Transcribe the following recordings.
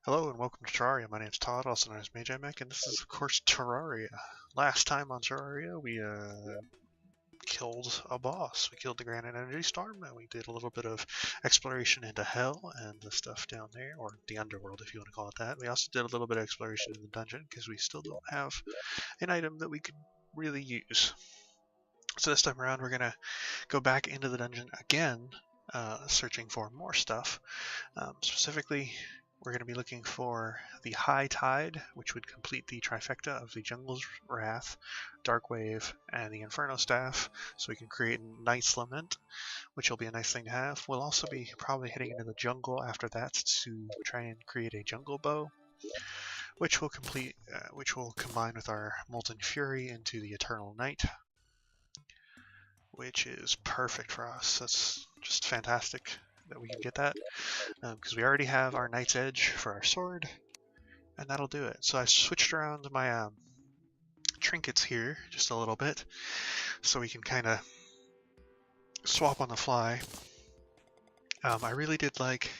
Hello and welcome to Terraria. My name's Todd, also known as Mage, and this is of course Terraria. Last time on Terraria we killed a boss. We killed the Grand Energy Storm, and we did a little bit of exploration into Hell and the stuff down there, or the Underworld if you want to call it that. We also did a little bit of exploration in the dungeon because we still don't have an item that we could really use. So this time around we're going to go back into the dungeon again, searching for more stuff. Specifically, we're going to be looking for the High Tide, which would complete the trifecta of the Jungle's Wrath, Dark Wave, and the Inferno Staff, so we can create Night's Lament, which will be a nice thing to have. We'll also be probably heading into the jungle after that to try and create a Jungle Bow, which will combine with our Molten Fury into the Eternal Night, which is perfect for us. That's just fantastic that we can get that, because we already have our Knight's Edge for our sword, and that'll do it. So I switched around my trinkets here just a little bit, so we can kind of swap on the fly. I really did like,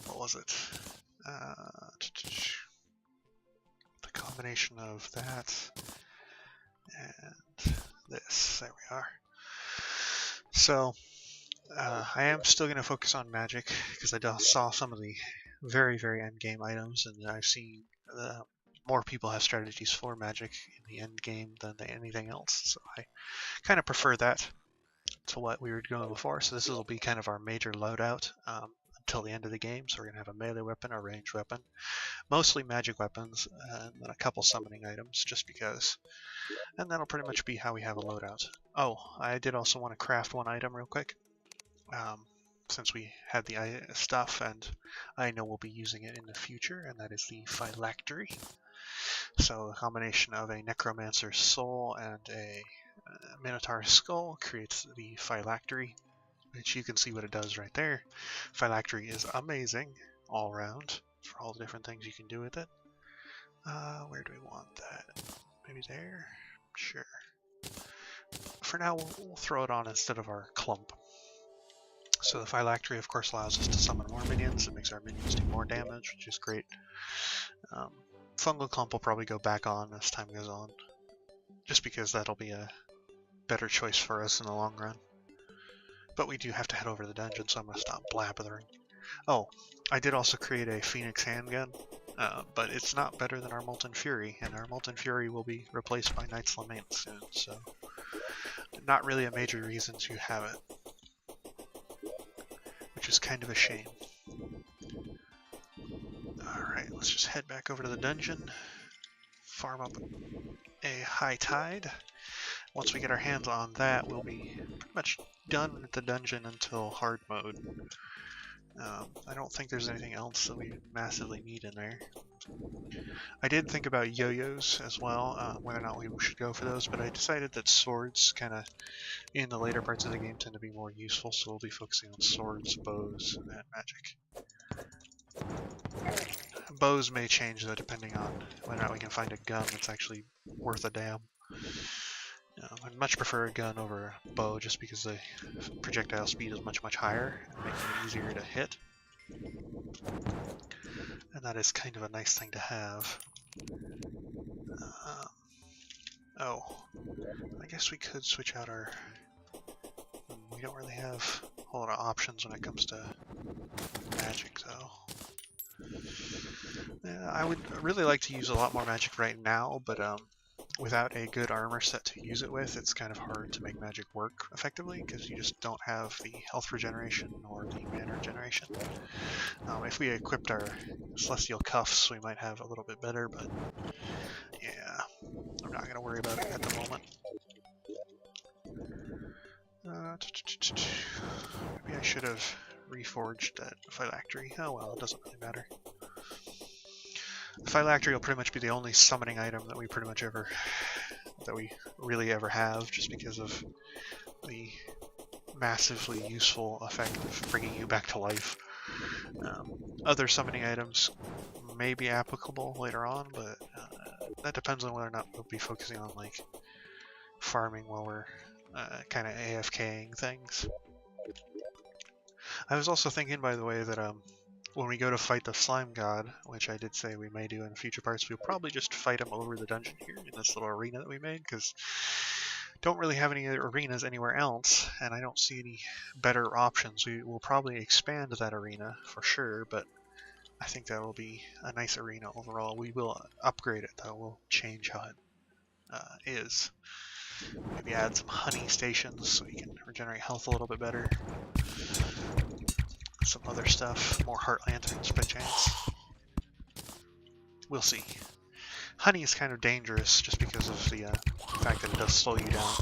what was it? The combination of that and this. There we are. So I am still going to focus on magic because I saw some of the very, very end game items, and I've seen more people have strategies for magic in the end game than anything else. So I kind of prefer that to what we were doing before. So this will be kind of our major loadout until the end of the game. So we're going to have a melee weapon, a ranged weapon, mostly magic weapons, and then a couple summoning items just because. And that'll pretty much be how we have a loadout. Oh, I did also want to craft one item real quick. Since we had the stuff, and I know we'll be using it in the future, and that is the phylactery. So a combination of a necromancer's soul and a minotaur's skull creates the phylactery, which you can see what it does right there. Phylactery is amazing all around for all the different things you can do with it. Where do we want that? Maybe there? Sure. For now, we'll throw it on instead of our clump. So the phylactery, of course, allows us to summon more minions. It makes our minions do more damage, which is great. Fungal Clump will probably go back on as time goes on, just because that'll be a better choice for us in the long run. But we do have to head over to the dungeon, so I'm going to stop blabbering. Oh, I did also create a Phoenix handgun, but it's not better than our Molten Fury, and our Molten Fury will be replaced by Knight's Lament soon, so not really a major reason to have it, which is kind of a shame. Alright, let's just head back over to the dungeon, farm up a High Tide. Once we get our hands on that, we'll be pretty much done with the dungeon until hard mode. I don't think there's anything else that we massively need in there. I did think about yo-yos as well, whether or not we should go for those, but I decided that swords kind of in the later parts of the game tend to be more useful, so we'll be focusing on swords, bows, and magic. Bows may change though, depending on whether or not we can find a gun that's actually worth a damn. I'd much prefer a gun over a bow just because the projectile speed is much, much higher and making it easier to hit. And that is kind of a nice thing to have. Oh, I guess we could switch out our... We don't really have a whole lot of options when it comes to magic though. Yeah, I would really like to use a lot more magic right now, but without a good armor set to use it with, it's kind of hard to make magic work effectively because you just don't have the health regeneration or the mana regeneration. If we equipped our celestial cuffs, we might have a little bit better, but yeah, I'm not going to worry about it at the moment. Maybe I should have reforged that phylactery. Oh well, it doesn't really matter. The phylactery will pretty much be the only summoning item that we really ever have, just because of the massively useful effect of bringing you back to life. Other summoning items may be applicable later on, but that depends on whether or not we'll be focusing on like farming while we're kind of AFKing things. I was also thinking, by the way, that when we go to fight the slime god, which I did say we may do in future parts, we'll probably just fight him over the dungeon here in this little arena that we made, because don't really have any arenas anywhere else, and I don't see any better options. We will probably expand that arena for sure, but I think that will be a nice arena overall. We will upgrade it though. We'll change how it is. Maybe add some honey stations so we can regenerate health a little bit better. Some other stuff, more heart lanterns by chance. We'll see. Honey is kind of dangerous just because of the fact that it does slow you down,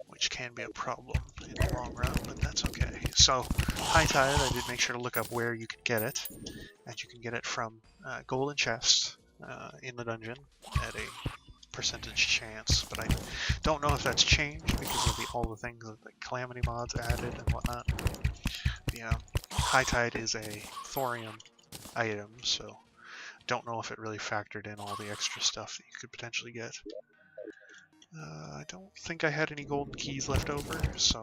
which can be a problem in the long run, but that's okay. So, high tide, I did make sure to look up where you can get it, and you can get it from golden chest in the dungeon at a percentage chance, but I don't know if that's changed because of all the things that the calamity mods added and whatnot. The high tide is a thorium item, so don't know if it really factored in all the extra stuff that you could potentially get. I don't think I had any golden keys left over, so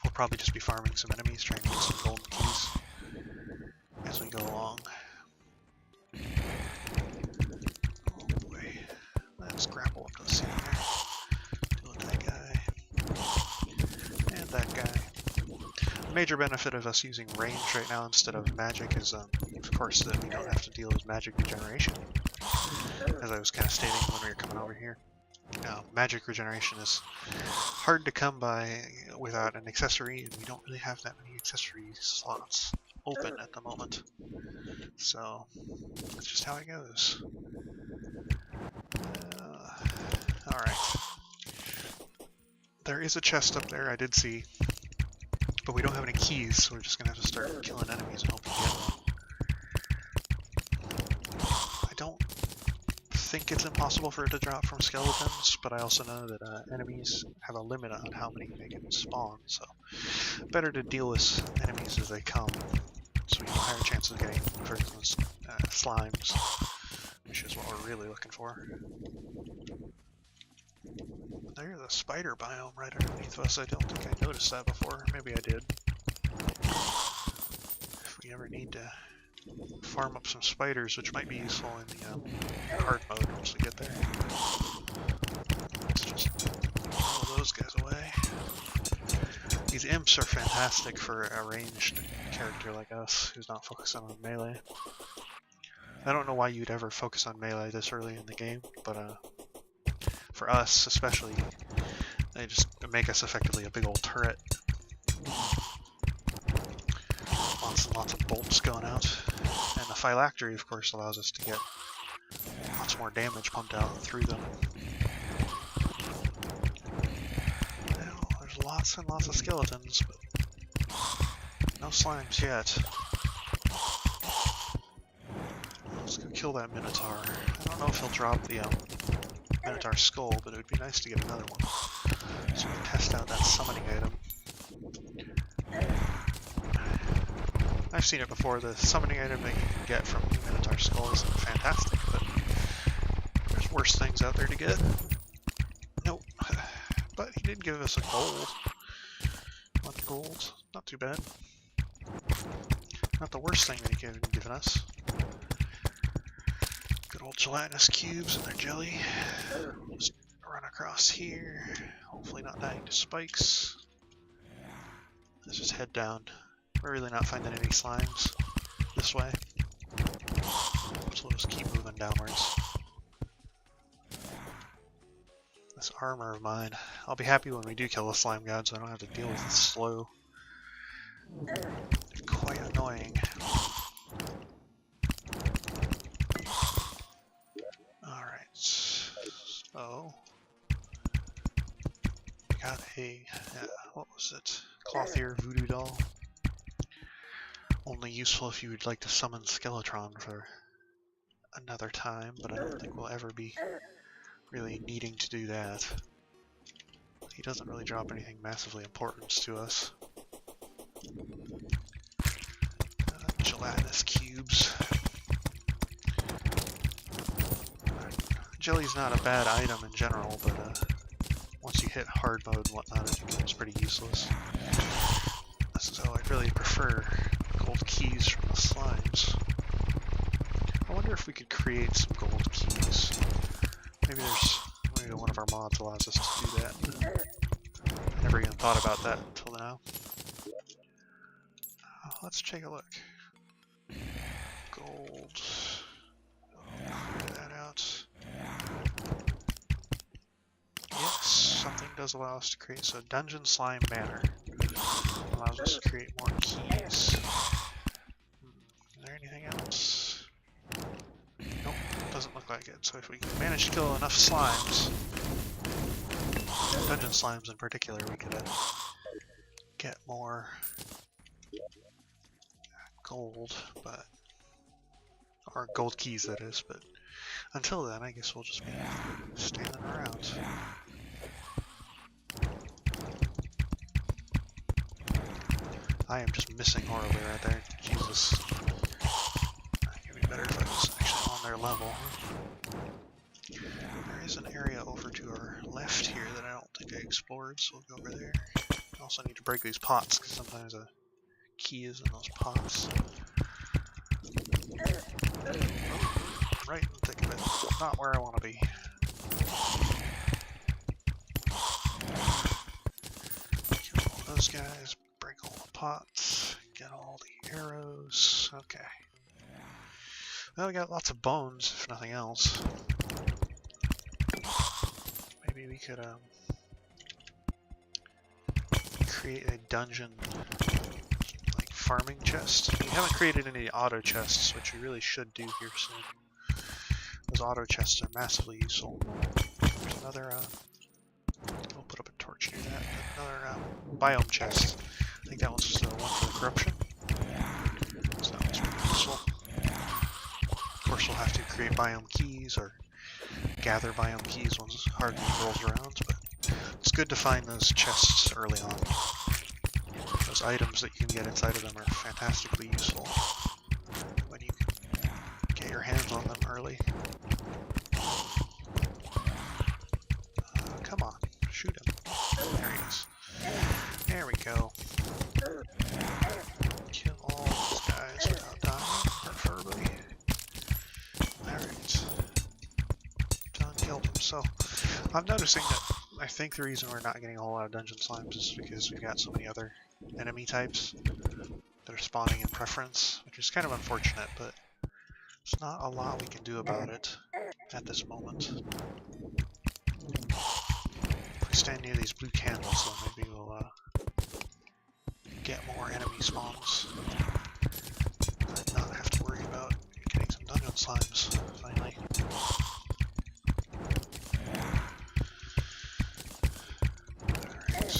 we'll probably just be farming some enemies, trying to get some golden keys as we go along. Oh boy, let's grapple up to the ceiling here. Deal with that guy. And that guy. The major benefit of us using range right now instead of magic is, of course, that we don't have to deal with magic regeneration, as I was kind of stating when we were coming over here. Magic regeneration is hard to come by without an accessory, and we don't really have that many accessory slots open at the moment. So, that's just how it goes. Alright. There is a chest up there, I did see. But we don't have any keys, so we're just going to have to start killing enemies and hope we get one. I don't think it's impossible for it to drop from skeletons, but I also know that enemies have a limit on how many they can spawn, so better to deal with enemies as they come, so we have a higher chance of getting, for instance, slimes, which is what we're really looking for. There's a spider biome right underneath us. I don't think I noticed that before. Maybe I did. If we ever need to farm up some spiders, which might be useful in the hard mode once we get there. Let's just pull those guys away. These imps are fantastic for a ranged character like us, who's not focusing on melee. I don't know why you'd ever focus on melee this early in the game, but for us, especially, they just make us effectively a big old turret. Lots and lots of bolts going out. And the phylactery, of course, allows us to get lots more damage pumped out through them. Now, there's lots and lots of skeletons, but no slimes yet. Let's go kill that Minotaur. I don't know if he'll drop the Minotaur skull, but it would be nice to get another one, so we can test out that summoning item. I've seen it before. The summoning item that you can get from the Minotaur skull is fantastic, but there's worse things out there to get. Nope. But he did give us a gold. 1 gold. Not too bad. Not the worst thing that he could have given us. Good old gelatinous cubes and their jelly. Just run across here. Hopefully not dying to spikes. Let's just head down. We're really not finding any slimes this way. So we'll just keep moving downwards. This armor of mine. I'll be happy when we do kill the slime god so I don't have to deal with it slow. It's quite annoying. Alright, so we got a, what was it? Clothier voodoo doll. Only useful if you would like to summon Skeletron for another time, but I don't think we'll ever be really needing to do that. He doesn't really drop anything massively important to us. Gelatinous cubes. Jelly's not a bad item in general, but once you hit hard mode and whatnot, it becomes pretty useless. This is how I really prefer gold keys from the slimes. I wonder if we could create some gold keys. Maybe one of our mods allows us to do that. I never even thought about that until now. Let's take a look. Gold. Figure that out. Yes, something does allow us to create. So Dungeon Slime Manor allows us to create more keys. Is there anything else? Nope, doesn't look like it. So if we can manage to kill enough slimes, dungeon slimes in particular, we could get more gold, or gold keys that is, but until then I guess we'll just be standing around. I am just missing horribly right there. Jesus. It'd be better if I was actually on their level. There is an area over to our left here that I don't think I explored, so we'll go over there. I also need to break these pots, because sometimes a key is in those pots. Right in the thick of it. Not where I want to be. Kill all those guys, break all the pots, get all the arrows. Okay. Well, we got lots of bones, if nothing else. Maybe we could create a dungeon like farming chest. We haven't created any auto chests, which we really should do here soon. Those auto chests are massively useful. There's another we'll put up a torch near that. Another biome chest. I think that one's just one for the corruption. So that one's pretty useful. Of course, we'll have to create biome keys or gather biome keys once Hardly rolls around, but it's good to find those chests early on. Those items that you can get inside of them are fantastically useful when you get your hands on them early. Come on, shoot him. There he is. There we go. Kill all these guys without dying, preferably. Alright. Done, killed him. So, I'm noticing that I think the reason we're not getting a whole lot of dungeon slimes is because we've got so many other enemy types that are spawning in preference, which is kind of unfortunate, but there's not a lot we can do about it at this moment. If we stand near these blue candles, then maybe we'll get more enemy spawns and not have to worry about getting some dungeon slimes, finally. Alright.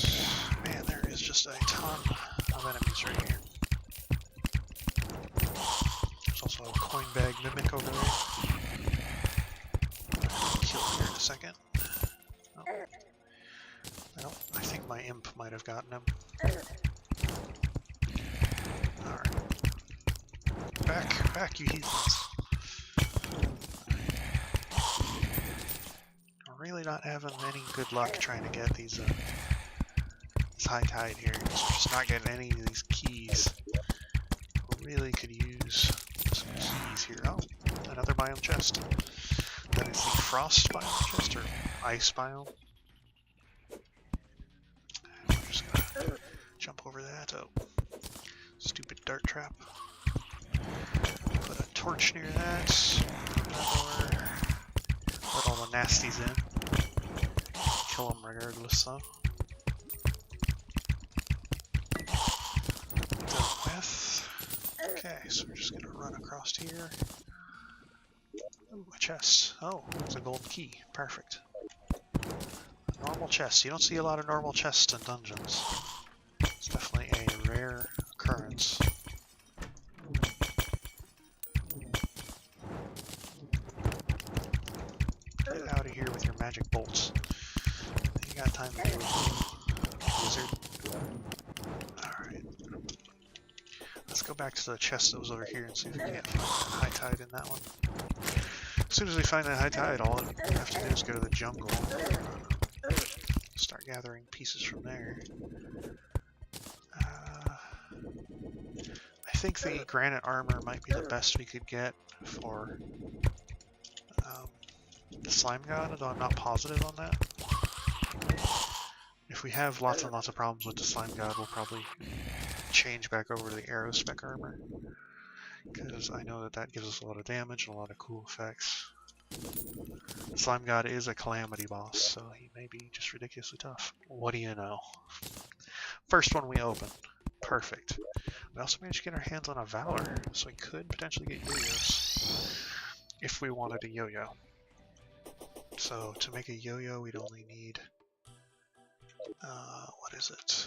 Man, there is just a ton of enemies right here. There's also a coin bag mimic over there. Kill here in a second. Oh. Well, I think my imp might have gotten him. Alright. Back, you heathens. I'm really not having any good luck trying to get these, this high tide here. We're just not getting any of these keys. We really could use some keys here. Oh, another biome chest. That is the frost biome chest, or ice biome. I'm just gonna jump over that. Oh, stupid dart trap. Put a torch near that. Let all the nasties in. Kill them regardless, though. Done with. Okay, so we're just gonna run across here. Ooh, a chest. Oh, it's a gold key. Perfect. A normal chest. You don't see a lot of normal chests in dungeons. It's definitely a rare occurrence. Get out of here with your magic bolts. You got time to do it, wizard. Alright. Let's go back to the chest that was over here and see if we can't find that high tide in that one. As soon as we find that high tide, all we have to do is go to the jungle. Start gathering pieces from there. I think the granite armor might be the best we could get for the slime god, although I'm not positive on that. If we have lots and lots of problems with the slime god, we'll probably change back over to the arrow spec armor, because I know that that gives us a lot of damage and a lot of cool effects. The slime god is a calamity boss, so he may be just ridiculously tough. What do you know? First one we open. Perfect. We also managed to get our hands on a Valor, so we could potentially get yo-yos if we wanted a yo-yo. So to make a yo-yo, we'd only need, what is it?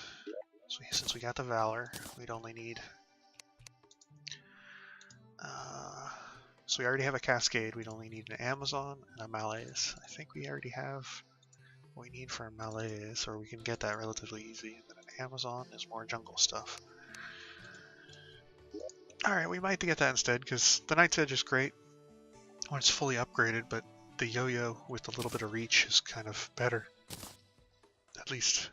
So since we got the Valor, we'd only need, so we already have a Cascade, we'd only need an Amazon and a Malaise. I think we already have what we need for a Malaise, or we can get that relatively easy. And then an Amazon is more jungle stuff. Alright, we might get that instead, because the Knight's Edge is great when it's fully upgraded, but the yo-yo with a little bit of reach is kind of better. At least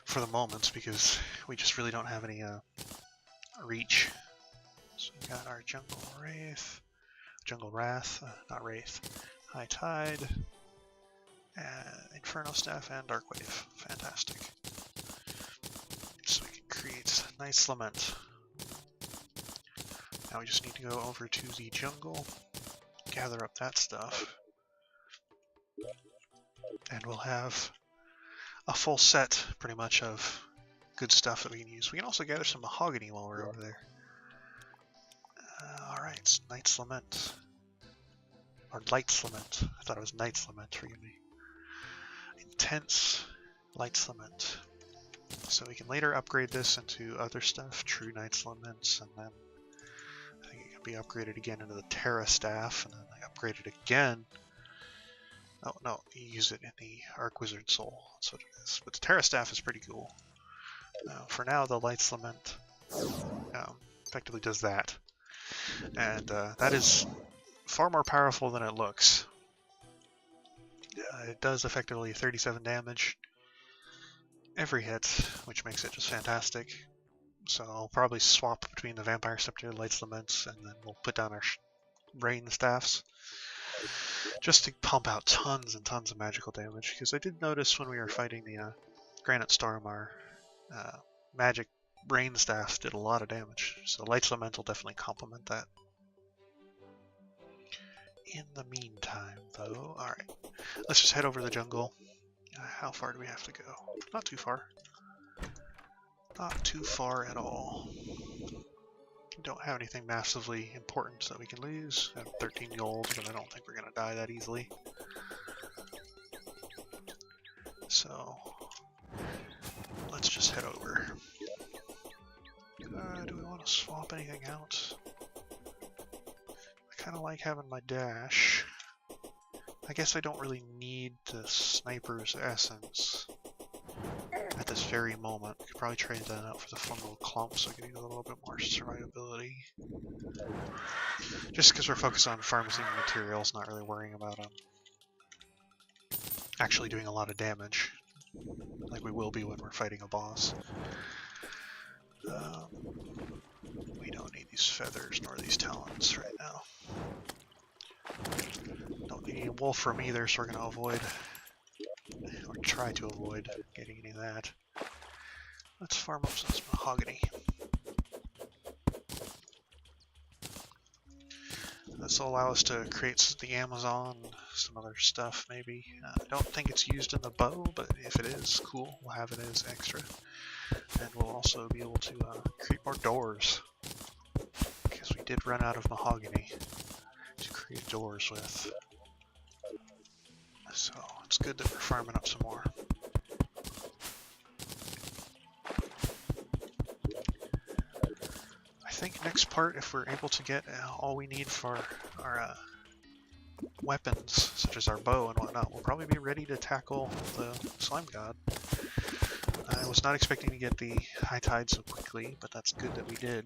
for the moment, because we just really don't have any reach. So we got our Jungle Wrath, not Wraith, High Tide, Inferno Staff, and Dark Wave. Fantastic. So we can create Night's Lament. Now we just need to go over to the jungle, gather up that stuff, and we'll have a full set, pretty much, of good stuff that we can use. We can also gather some mahogany while we're over there. Alright, Night's Lament. Or Light's Lament. I thought it was Night's Lament, forgive me. Intense Light's Lament. So we can later upgrade this into other stuff, True Night's Laments, and then I think it can be upgraded again into the Terra Staff, and then I upgrade it again. Oh no, you use it in the Arc Wizard Soul, that's what it is. But the Terra Staff is pretty cool. For now, the Light's Lament effectively does that. And that is far more powerful than it looks. It does effectively 37 damage every hit, which makes it just fantastic. So I'll probably swap between the Vampire Scepter and Light's Laments, and then we'll put down our Rain Staffs, just to pump out tons and tons of magical damage. Because I did notice when we were fighting the Granite Storm, our magic Rain Staffs did a lot of damage. So Light's Lament will definitely complement that. In the meantime, though, alright, let's just head over to the jungle. How far do we have to go? Not too far. Not too far at all. Don't have anything massively important that we can lose. I have 13 gold, but I don't think we're going to die that easily. So, let's just head over. Do we want to swap anything out? I kind of like having my dash. I guess I don't really need the Sniper's Essence at this very moment. I could probably trade that out for the Fungal Clump so I can get a little bit more survivability. Just because we're focused on pharmacy materials, not really worrying about actually doing a lot of damage, like we will be when we're fighting a boss. We don't need these feathers nor these talons right now. Don't need any Wolfram either, so we're going to avoid, or try to avoid, getting any of that. Let's farm up some mahogany. This will allow us to create the Amazon, some other stuff maybe. I don't think it's used in the bow, but if it is, cool, we'll have it as extra. And we'll also be able to create more doors, because we did run out of mahogany to create doors with. So it's good that we're farming up some more. I think next part, if we're able to get all we need for our weapons, such as our bow and whatnot, we'll probably be ready to tackle the Slime God. I was not expecting to get the High Tide so quickly, but that's good that we did.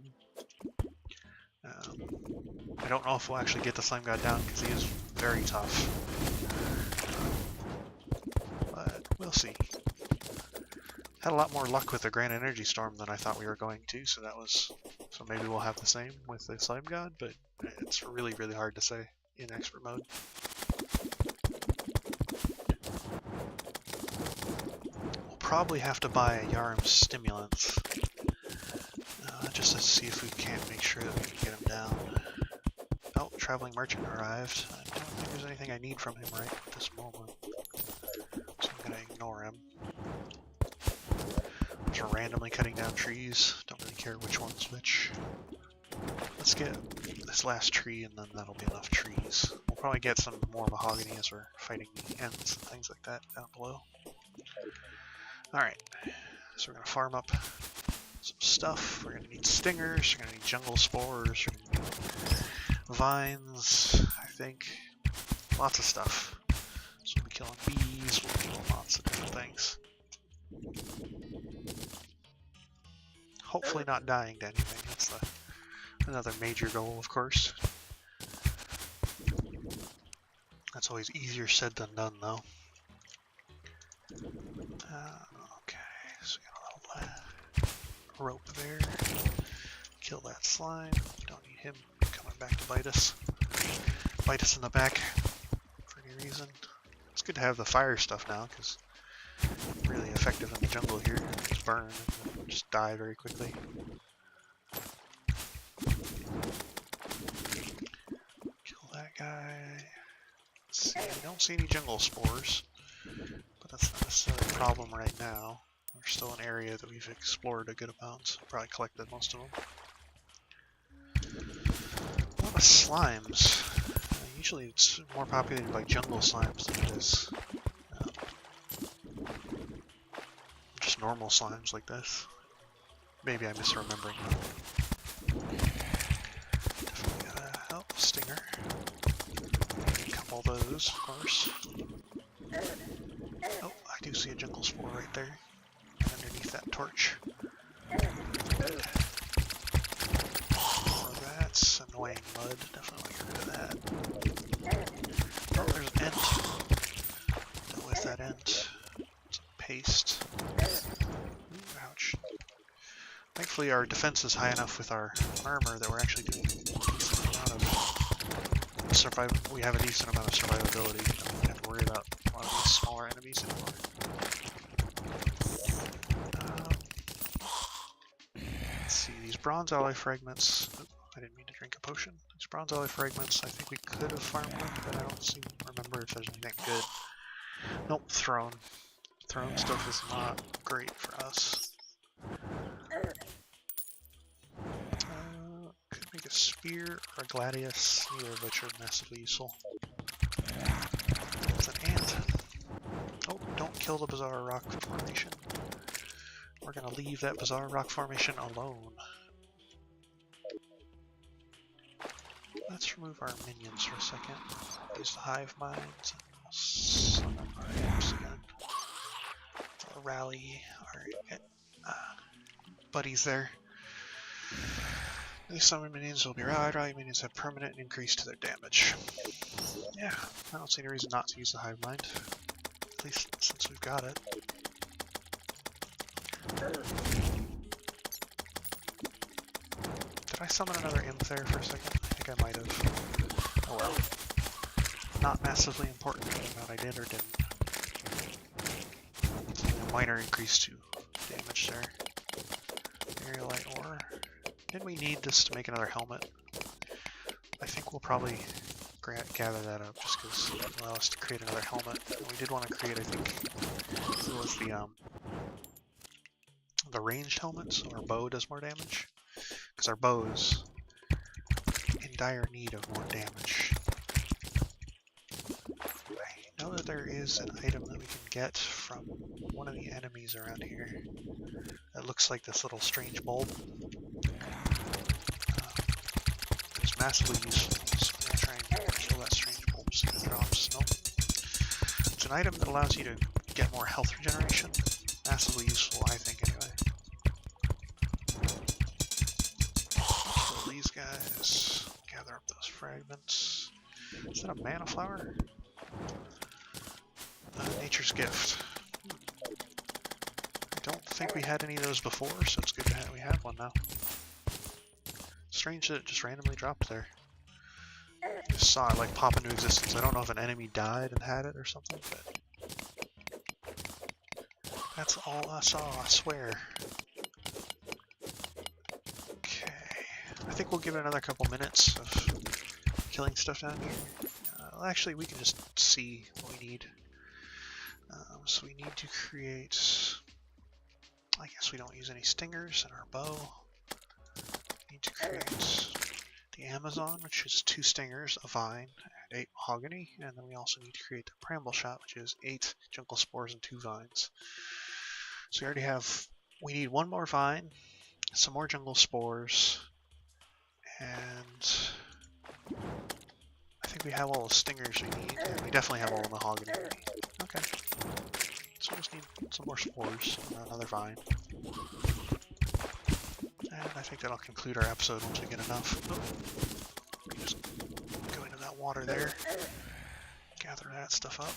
I don't know if we'll actually get the Slime God down, because he is very tough. But we'll see. Had a lot more luck with the Grand Energy Storm than I thought we were going to, so maybe we'll have the same with the Slime God, but it's really, really hard to say in expert mode. We'll probably have to buy a Yarm Stimulants, just to see if we can't make sure that we can get him down. Oh, Traveling Merchant arrived. I don't think there's anything I need from him right at this moment, so I'm going to ignore him. Just randomly cutting down trees. Don't really care which one's which. Let's get this last tree and then that'll be enough trees. We'll probably get some more mahogany as we're fighting the ants and things like that down below. Alright, so we're going to farm up some stuff. We're going to need stingers, we're going to need jungle spores, we're going to need vines, I think. Lots of stuff. So we'll be killing bees, we'll be killing lots of different things. Hopefully not dying to anything. That's another major goal, of course. That's always easier said than done, though. Okay, so we got a little rope there. Kill that slime. Don't need him coming back to bite us. Bite us in the back for any reason. It's good to have the fire stuff now, because really effective in the jungle here. Just burn and just die very quickly. Kill that guy. Let's see, we don't see any jungle spores, but that's not necessarily a problem right now. There's still an area that we've explored a good amount, so probably collected most of them. A lot of slimes. Usually it's more populated by jungle slimes than it is just normal slimes like this. Maybe I'm misremembering. Definitely gotta help stinger. A couple of those, of course. Oh, I do see a jungle spore right there, underneath that torch. Oh, that's annoying mud. Definitely get rid of that. Oh, there's an ant. Deal with that ant. Some paste. Ooh, ouch. Thankfully our defense is high enough with our armor that we're actually doing a decent amount of we have a decent amount of survivability. We don't have to worry about a lot of these smaller enemies anymore. Let's see, these bronze alloy fragments. Oh, I didn't mean to drink a potion. These bronze alloy fragments, I think we could have farmed them, but I don't remember if there's anything good. Nope, throne. Throne stuff is not great for us. Could make a spear or a gladius, neither of which are massively useful. It's an ant. Oh, don't kill the bizarre rock formation. We're gonna leave that bizarre rock formation alone. Let's remove our minions for a second. Use the hive mines and we'll summon our apes again. We'll rally our buddies there. These summon minions will be rallied. Rally minions have permanent increase to their damage. Yeah, I don't see any reason not to use the hive mind. At least since we've got it. Did I summon another imp there for a second? I think I might have. Oh well. Not massively important whether or not I did or didn't. A minor increase to damage there. Very light ore. Didn't we need this to make another helmet? I think we'll probably gather that up just because it will allow us to create another helmet. And we did want to create, I think, it was the ranged helmet, so our bow does more damage. Because our bow is in dire need of more damage. I know that there is an item that we can get from one of the enemies around here that looks like this little strange bulb. It's massively useful, so I'm going to try and kill that strange bulb so it drops. Nope. It's an item that allows you to get more health regeneration. Massively useful, I think, anyway. Kill these guys. Gather up those fragments. Is that a mana flower? Nature's gift. I don't think we had any of those before, so it's good to have, we have one now. Strange that it just randomly dropped there. Just saw it like pop into existence. I don't know if an enemy died and had it or something, but that's all I saw, I swear. Okay, I think we'll give it another couple minutes of killing stuff down here. Actually, we can just see what we need. So we need to create, I guess we don't use any stingers in our bow. We need to create the Amazon, which is 2 stingers, a vine, and 8 mahogany, and then we also need to create the bramble shot, which is 8 jungle spores and 2 vines. So we already have, we need 1 more vine, some more jungle spores, and I think we have all the stingers we need, and we definitely have all the mahogany we need. Okay. So we just need some more spores and another vine. And I think that'll conclude our episode once we get enough. Oh. We just go into that water there, gather that stuff up.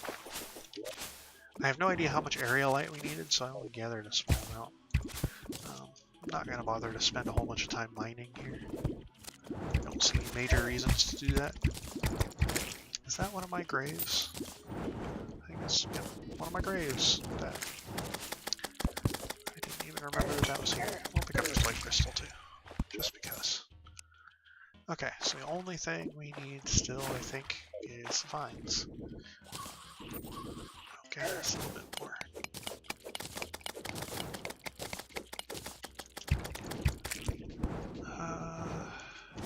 I have no idea how much area light we needed, so I only gathered a small amount. I'm not going to bother to spend a whole bunch of time mining here. I don't see any major reasons to do that. Is that one of my graves? I think it's, yeah, one of my graves. That. I didn't even remember that was here. We'll pick up this light crystal too, just because. Okay, so the only thing we need still, I think, is vines. Okay, that's a little bit more.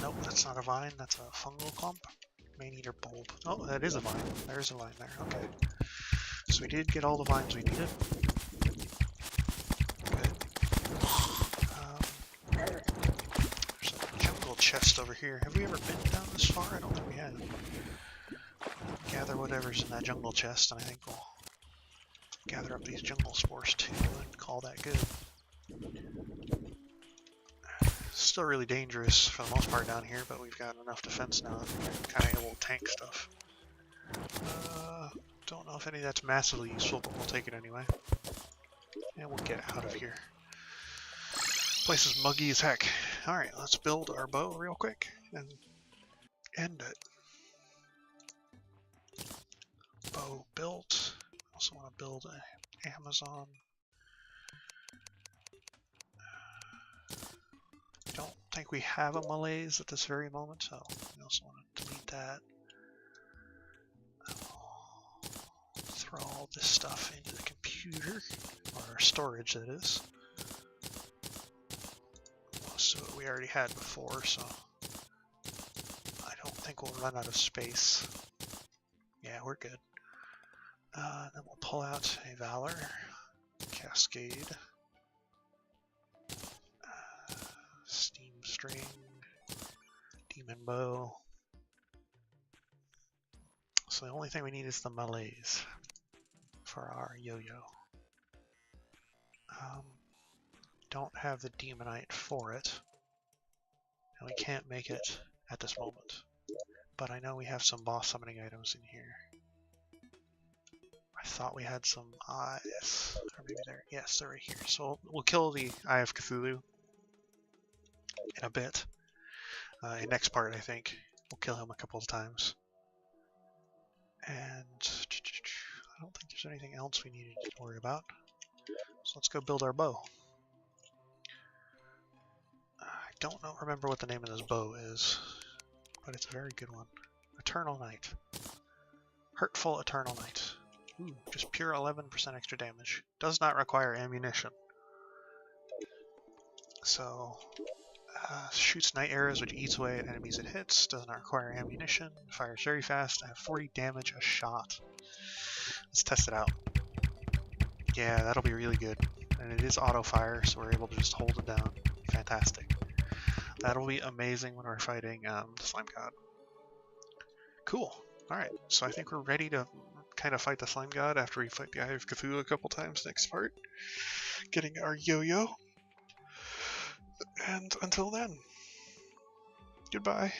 Nope, that's not a vine, that's a fungal clump. Maneater bulb. Oh, that is a vine. There's a vine there. Okay. So we did get all the vines we needed. Good. There's a jungle chest over here. Have we ever been down this far? I don't think we have. Gather whatever's in that jungle chest, and I think we'll gather up these jungle spores too and call that good. Still really dangerous for the most part down here, but we've got enough defense now that we can kind of able to tank stuff. Don't know if any of that's massively useful, but we'll take it anyway. And we'll get out of here. Place is muggy as heck. Alright, let's build our bow real quick and end it. Bow built. Also want to build an Amazon. Don't think we have a malaise at this very moment, so we also want to delete that. Throw all this stuff into the computer, or storage that is. Most of it we already had before, so I don't think we'll run out of space. Yeah, we're good. Then we'll pull out a Valor, Cascade, Steam String, Demon Bow. So the only thing we need is the malaise for our yo-yo. Don't have the Demonite for it, and we can't make it at this moment. But I know we have some boss summoning items in here. I thought we had some eyes, or maybe they're, yes, they're right here. So we'll kill the Eye of Cthulhu in a bit. In next part, I think we'll kill him a couple of times. And I don't think there's anything else we needed to worry about. So let's go build our bow. I don't remember what the name of this bow is, but it's a very good one. Eternal Night. Hurtful Eternal Night. Ooh, just pure 11% extra damage. Does not require ammunition. So, shoots night arrows which eats away at enemies it hits. Does not require ammunition. Fires very fast. I have 40 damage a shot. Let's test it out. Yeah, that'll be really good. And it is auto fire, so we're able to just hold it down. Fantastic. That'll be amazing when we're fighting the Slime God. Cool. Alright, so I think we're ready to kind of fight the Slime God after we fight the Eye of Cthulhu a couple times next part. Getting our yo-yo. And until then, goodbye.